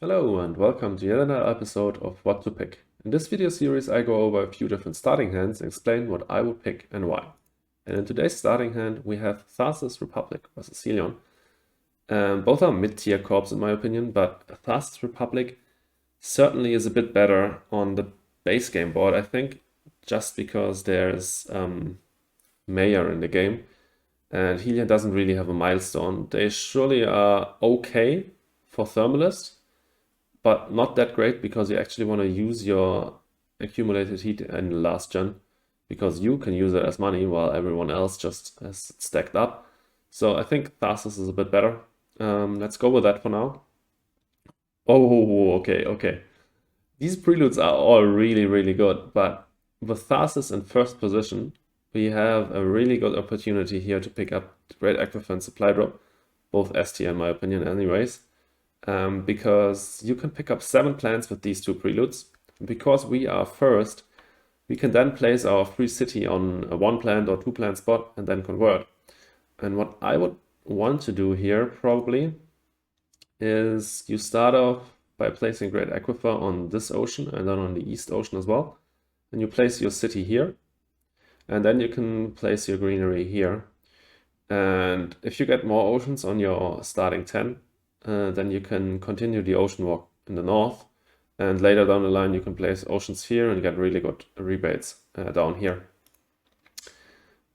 Hello and welcome to yet another episode of What to Pick. In this video series I go over a few different starting hands and explain what I would pick and why. And in today's starting hand we have Tharsis Republic versus Helion. Both are mid-tier corps in my opinion, but Tharsis Republic certainly is a bit better on the base game board, I think, just because there's Mayor in the game and Helion doesn't really have a milestone. They surely are okay for Thermalist, but not that great because you actually want to use your accumulated heat in the last gen, because you can use it as money while everyone else just has it stacked up. So I think Tharsis is a bit better. Let's go with that for now. Oh, okay. These preludes are all really good, but with Tharsis in first position, we have a really good opportunity here to pick up the Great Aquifer and Supply Drop, both S tier in my opinion anyways. Because you can pick up 7 plants with these 2 preludes. Because we are first, we can then place our free city on a 1 plant or 2 plant spot and then convert. And what I would want to do here probably is you start off by placing Great Aquifer on this ocean and then on the East Ocean as well. And you place your city here. And then you can place your greenery here. And if you get more oceans on your starting 10, then you can continue the ocean walk in the north, and later down the line you can place oceans here and get really good rebates down here.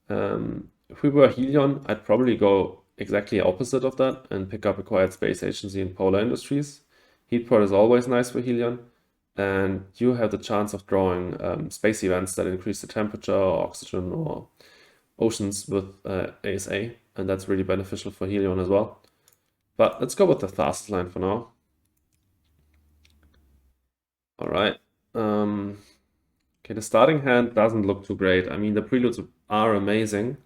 If we were Helion, I'd probably go exactly opposite of that and pick up Acquired Space Agency and Polar Industries. Heat Prod is always nice for Helion, and you have the chance of drawing space events that increase the temperature, or oxygen, or oceans with ASA, and that's really beneficial for Helion as well. But let's go with the Tharsis line for now. All right. Okay, the starting hand doesn't look too great. I mean, the preludes are amazing,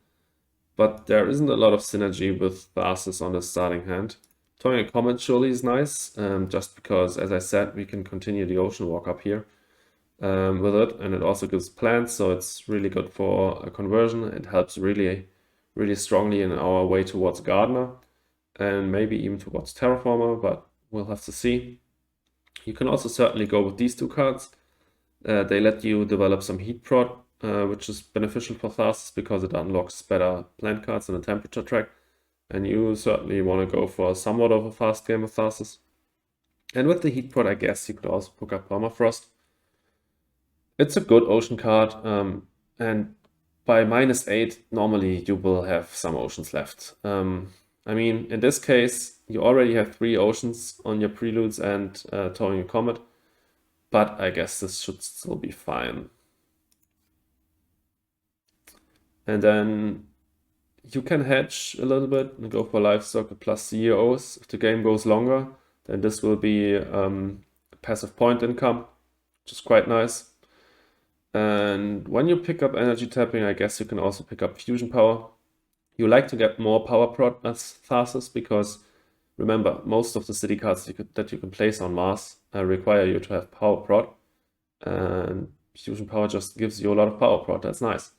but there isn't a lot of synergy with Tharsis on the starting hand. Throwing a comment surely is nice, just because, as I said, we can continue the ocean walk up here with it, and it also gives plants, so it's really good for a conversion. It helps really strongly in our way towards Gardener, and maybe even towards Terraformer, but we'll have to see. You can also certainly go with these 2 cards. They let you develop some Heat Prod, which is beneficial for Tharsis because it unlocks better plant cards in the temperature track. And you certainly want to go for somewhat of a fast game of Tharsis. And with the Heat Prod, I guess you could also pick up Permafrost. It's a good ocean card, and by -8, normally you will have some oceans left. I mean, in this case, you already have 3 oceans on your preludes and towing a comet, but I guess this should still be fine. And then you can hedge a little bit and go for livestock plus CEOs. If the game goes longer, then this will be passive point income, which is quite nice. And when you pick up energy tapping, I guess you can also pick up fusion power. You like to get more power prod as Tharsis because, remember, most of the city cards that you can place on Mars require you to have power prod, and fusion power just gives you a lot of power prod. That's nice.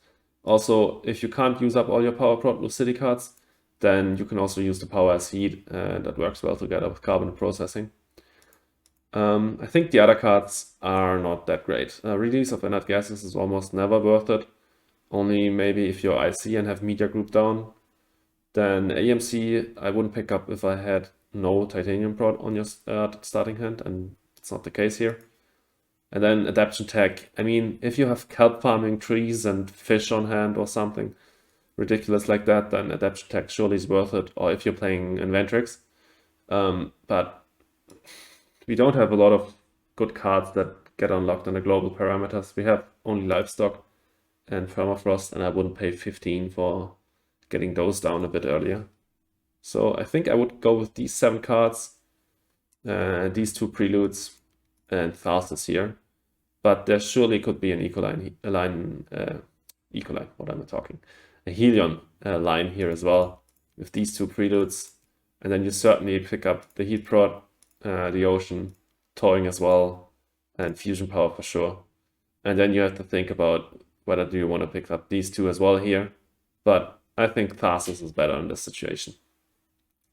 Also, if you can't use up all your power prod with city cards, then you can also use the power as heat, and that works well together with carbon processing. I think the other cards are not that great. Release of inert gases is almost never worth it. Only maybe if you're IC and have media group down. Then AMC I wouldn't pick up if I had no titanium prod on your starting hand, and it's not the case here. And then adaptation tech. I mean, if you have kelp farming trees and fish on hand or something ridiculous like that, then adaptation tech surely is worth it, or if you're playing Inventrix. But we don't have a lot of good cards that get unlocked in the global parameters. We have only livestock and permafrost, and I wouldn't pay 15 for getting those down a bit earlier. So I think I would go with these 7 cards, these 2 preludes, and Tharsis here. But there surely could be an a Helion line here as well, with these 2 preludes. And then you certainly pick up the Heat Prod, the Ocean, Towing as well, and Fusion Power for sure. And then you have to think about whether do you want to pick up these 2 as well here. But I think Tharsis is better in this situation.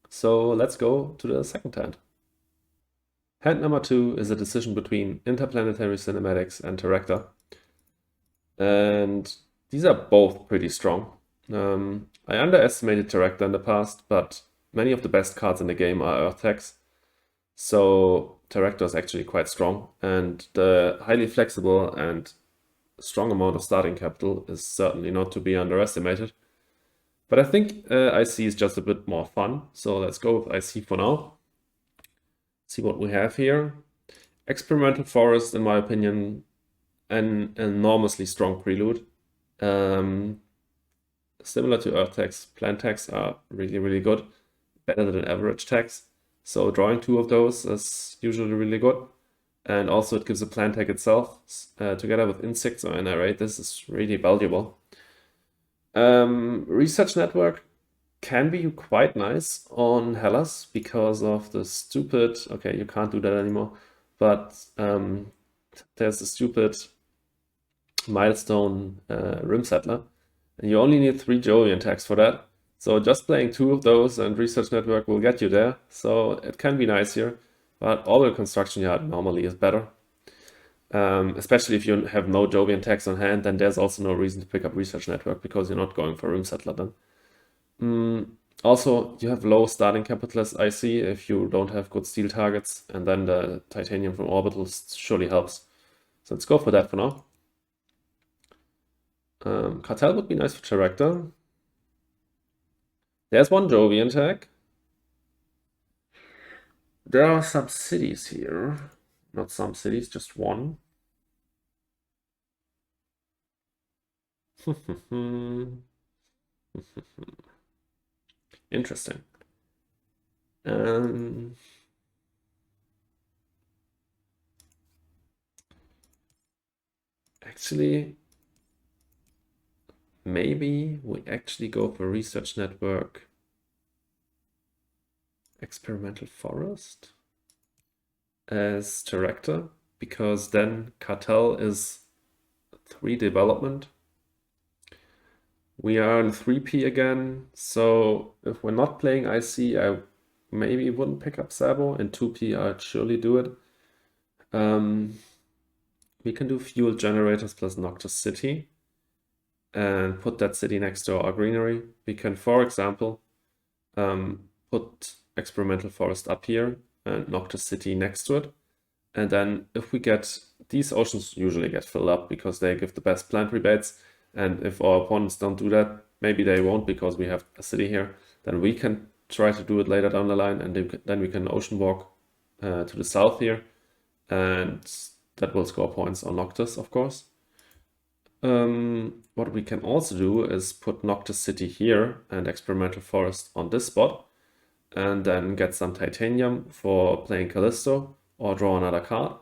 So let's go to the second hand. And number 2 is a decision between Interplanetary Cinematics and Teractor. And these are both pretty strong. I underestimated Teractor in the past, but many of the best cards in the game are Earth techs. So Teractor is actually quite strong, and the highly flexible and strong amount of starting capital is certainly not to be underestimated. But I think IC is just a bit more fun, so let's go with IC for now. See what we have here. Experimental Forest, in my opinion, an enormously strong prelude. Similar to Earth techs, plant techs are really, really good, better than average techs. So drawing 2 of those is usually really good. And also it gives a plant tech itself, together with insects or an array. This is really valuable. Research network can be quite nice on Hellas because of the stupid, okay, you can't do that anymore, but there's the stupid milestone rim settler, and you only need 3 Jovian tags for that. So just playing 2 of those and research network will get you there. So it can be nice here, but orbital construction yard normally is better. Especially if you have no Jovian tags on hand, then there's also no reason to pick up research network because you're not going for rim settler then. Also, you have low starting capital as IC if you don't have good steel targets, and then the titanium from orbitals surely helps. So let's go for that for now. Cartel would be nice for Teractor. There's 1 Jovian tag. There are some cities here. Not some cities, just 1. Interesting. Actually, maybe we actually go for research network. Experimental forest as Teractor, because then cartel is 3 development. We are in 3P again, so if we're not playing IC, I maybe wouldn't pick up Sabo. In 2P, I'd surely do it. We can do fuel generators plus Noctis City and put that city next to our greenery. We can, for example, put Experimental Forest up here and Noctis City next to it. And then if we get, these oceans usually get filled up because they give the best plant rebates. And if our opponents don't do that, maybe they won't because we have a city here, then we can try to do it later down the line, and then we can ocean walk to the south here, and that will score points on Noctis, of course. What we can also do is put Noctis City here and Experimental Forest on this spot, and then get some titanium for playing Callisto or draw another card.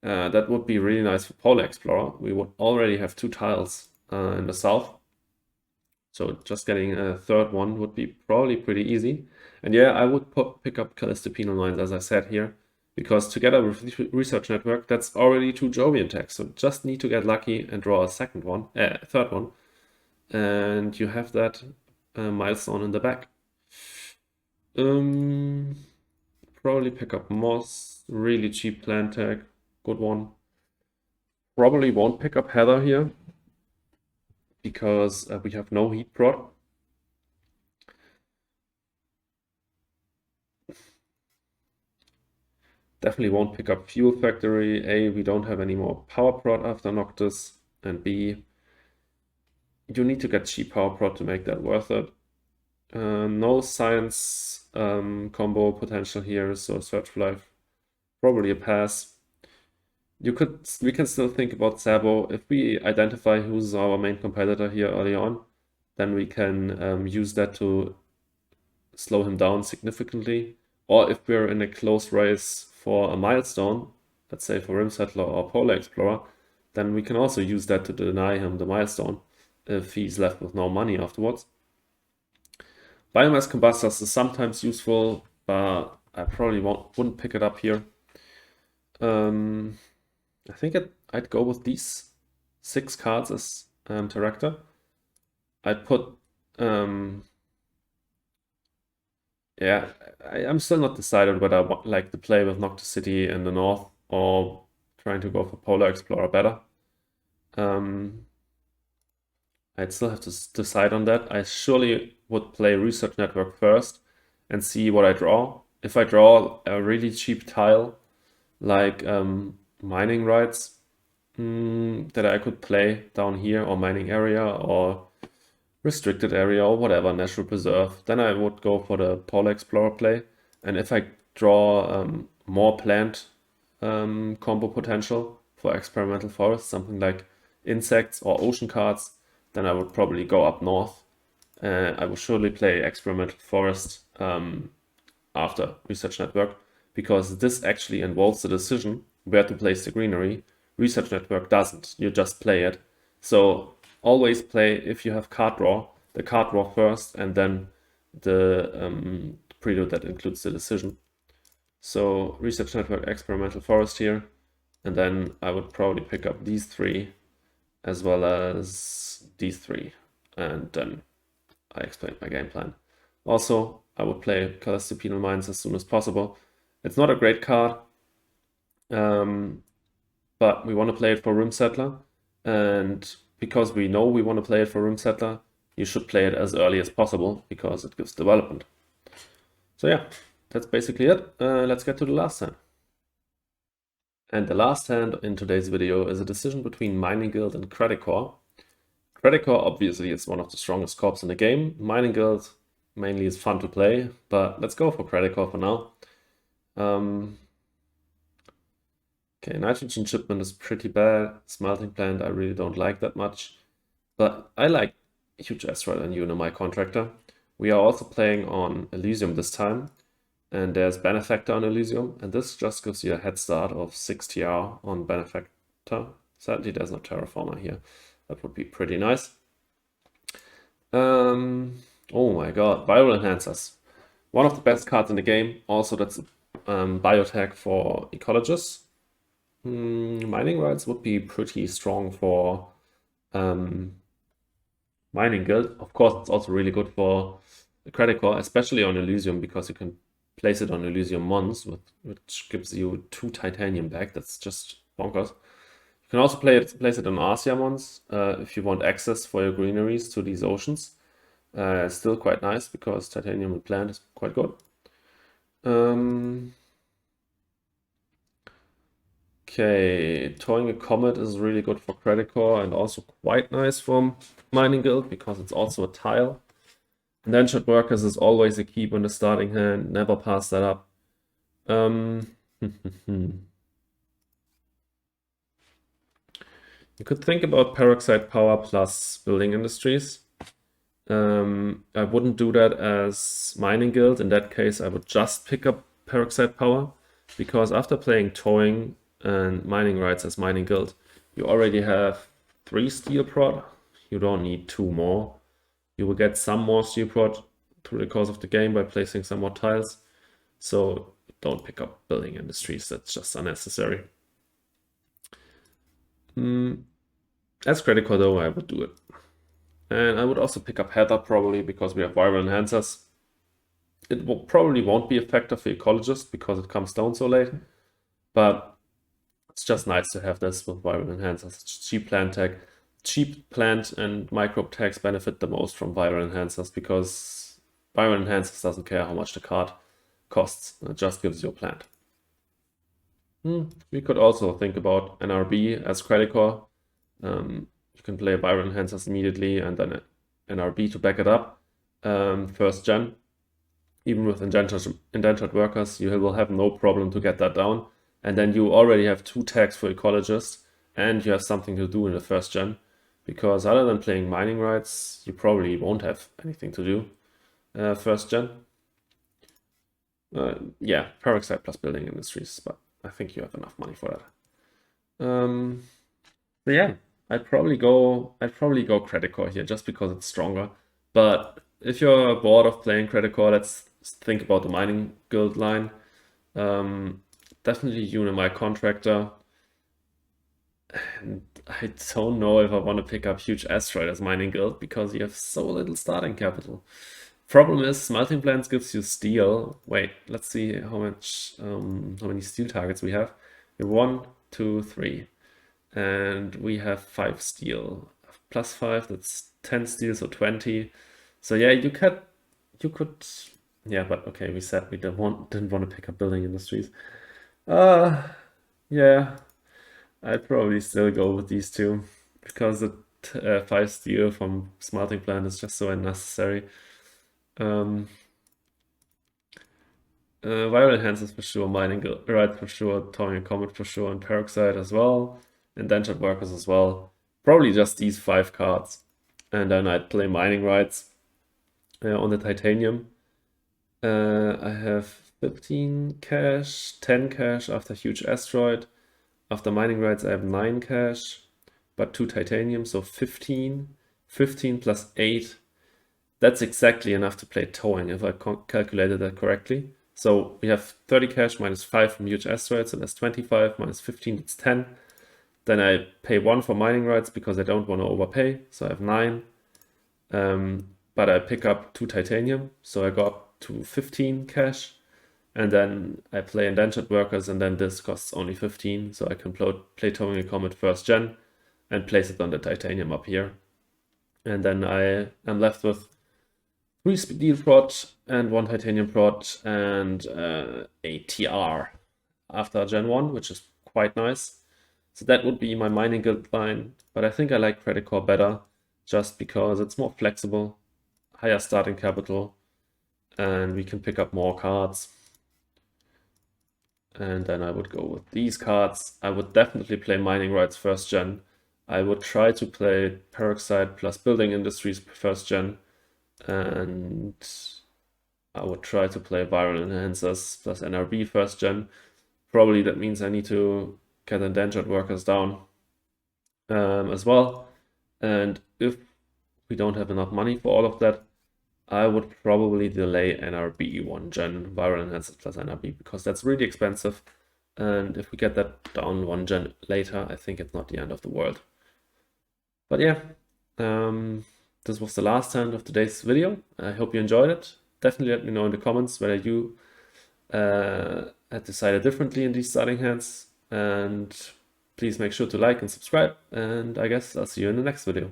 That would be really nice for Polar Explorer. We would already have 2 tiles in the south. So just getting a 3rd one would be probably pretty easy. And yeah, I would pick up Callisto Penal Mines, as I said here, because together with Research Network, that's already 2 Jovian tags. So just need to get lucky and draw a 3rd one. And you have that milestone in the back. Probably pick up Moss, really cheap plant tag. Good one. Probably won't pick up Heather here because we have no heat prod. Definitely won't pick up Fuel Factory. A, we don't have any more power prod after Noctis, and B, you need to get cheap power prod to make that worth it. No science combo potential here, so Search for Life, probably a pass. We can still think about Sabo. If we identify who's our main competitor here early on, then we can use that to slow him down significantly. Or if we're in a close race for a milestone, let's say for Rim Settler or Polar Explorer, then we can also use that to deny him the milestone if he's left with no money afterwards. Biomass Combustors is sometimes useful, but I probably wouldn't pick it up here. I think I'd go with these 6 cards as Teractor. I'd put yeah, I'm still not decided whether I like to play with Noctis City in the north or trying to go for Polar Explorer better. I'd still have to decide on that. I surely would play Research Network first and see what I draw. If I draw a really cheap tile, like mining rights that I could play down here, or mining area, or restricted area, or whatever, natural preserve, then I would go for the Polar Explorer play. And if I draw more plant combo potential for experimental forest, something like insects or ocean cards, then I would probably go up north. I would surely play experimental forest after Research Network, because this actually involves the decision where to place the greenery. Research Network doesn't, you just play it. So always play, if you have card draw, the card draw first, and then the prelude that includes the decision. So Research Network, Experimental Forest here, and then I would probably pick up these three as well as these three, and then I explained my game plan. Also, I would play Callista Penal Mines as soon as possible. It's not a great card, but we want to play it for Room Settler, and because we know we want to play it for Room Settler, you should play it as early as possible because it gives development. So yeah, that's basically it. Let's get to the last hand. And the last hand in today's video is a decision between Mining Guild and Credicor. Credicor obviously is one of the strongest corps in the game. Mining Guild mainly is fun to play, but let's go for Credicor for now. Okay, nitrogen shipment is pretty bad. Smelting plant I really don't like that much, but I like huge asteroid and my contractor. We are also playing on Elysium this time, and there's Benefactor on Elysium, and this just gives you a head start of 6 TR on Benefactor. Sadly, there's no Terraformer here. That would be pretty nice. Oh my god, Viral Enhancers. One of the best cards in the game. Also, that's biotech for ecologists. Mining rights would be pretty strong for Mining Guild. Of course, it's also really good for the Credicor, especially on Elysium, because you can place it on Elysium Mons, which gives you 2 titanium back. That's just bonkers. You can also place it on Arcia Mons if you want access for your greeneries to these oceans. Still quite nice because titanium and plant is quite good. Okay, towing a comet is really good for Credicor and also quite nice for Mining Guild because it's also a tile. Indentured Workers is always a keep in the starting hand, never pass that up. You could think about Peroxide Power plus Building Industries. I wouldn't do that as Mining Guild. In that case, I would just pick up Peroxide Power, because after playing Towing and Mining Rights as Mining Guild, you already have 3 Steel Prod. You don't need 2 more. You will get some more Steel Prod through the course of the game by placing some more tiles. So don't pick up Building Industries, that's just unnecessary. As Credicor though, I would do it. And I would also pick up Heather probably because we have Viral Enhancers. It probably won't be a factor for Ecologist because it comes down so late, but it's just nice to have this with Viral Enhancers. It's cheap plant tag. Cheap plant and microbe tags benefit the most from Viral Enhancers because Viral Enhancers doesn't care how much the card costs. It just gives you a plant. We could also think about NRB as Credicor. You can play Viral Enhancers immediately and then NRB to back it up. First gen. Even with Indentured Workers, you will have no problem to get that down. And then you already have 2 tags for Ecologists, and you have something to do in the first gen. Because other than playing Mining Rights, you probably won't have anything to do first gen. Yeah, Peroxide plus Building Industries, but I think you have enough money for that. But yeah, I'd probably go Credicor here just because it's stronger. But if you're bored of playing Credicor, let's think about the Mining Guild line. Definitely my contractor. And I don't know if I want to pick up Huge Asteroid as Mining Guild because you have so little starting capital. Problem is, smelting plants gives you steel. Wait, let's see how many steel targets we have. We have 1, 2, 3, and we have 5 steel. Plus 5, that's 10 steel, so 20. So yeah, you could, yeah, but okay, we said we didn't want to pick up building industries. Yeah, I'd probably still go with these two because the 5 steel from smelting plant is just so unnecessary. Viral enhancers for sure, mining right for sure, towing and comet for sure, and peroxide as well, indentured workers as well. Probably just these 5 cards, and then I'd play mining rights on the titanium. I have 15 cash, 10 cash after huge asteroid. After mining rights, I have 9 cash, but 2 titanium, so 15. 15 plus 8. That's exactly enough to play towing if I calculated that correctly. So we have 30 cash minus 5 from huge asteroids, so that's 25 minus 15, it's 10. Then I pay 1 for mining rights because I don't want to overpay, so I have 9. But I pick up 2 titanium, so I go up to 15 cash. And then I play indentured workers, and then this costs only 15, so I can play towing a comet first gen and place it on the titanium up here. And then I am left with 3 steel prod and 1 titanium prod and a TR after Gen 1, which is quite nice. So that would be my mining guild line, but I think I like Credicor better just because it's more flexible, higher starting capital, and we can pick up more cards. And then I would go with these cards. I would definitely play mining rights first gen. I would try to play peroxide plus building industries first gen. And I would try to play viral enhancers plus NRB first gen. Probably that means I need to get indentured workers down as well. And if we don't have enough money for all of that, I would probably delay NRB 1 gen viral enhancers plus NRB because that's really expensive. And if we get that down 1 gen later, I think it's not the end of the world. But yeah, this was the last hand of today's video. I hope you enjoyed it. Definitely let me know in the comments whether you had decided differently in these starting hands. And please make sure to like and subscribe. And I guess I'll see you in the next video.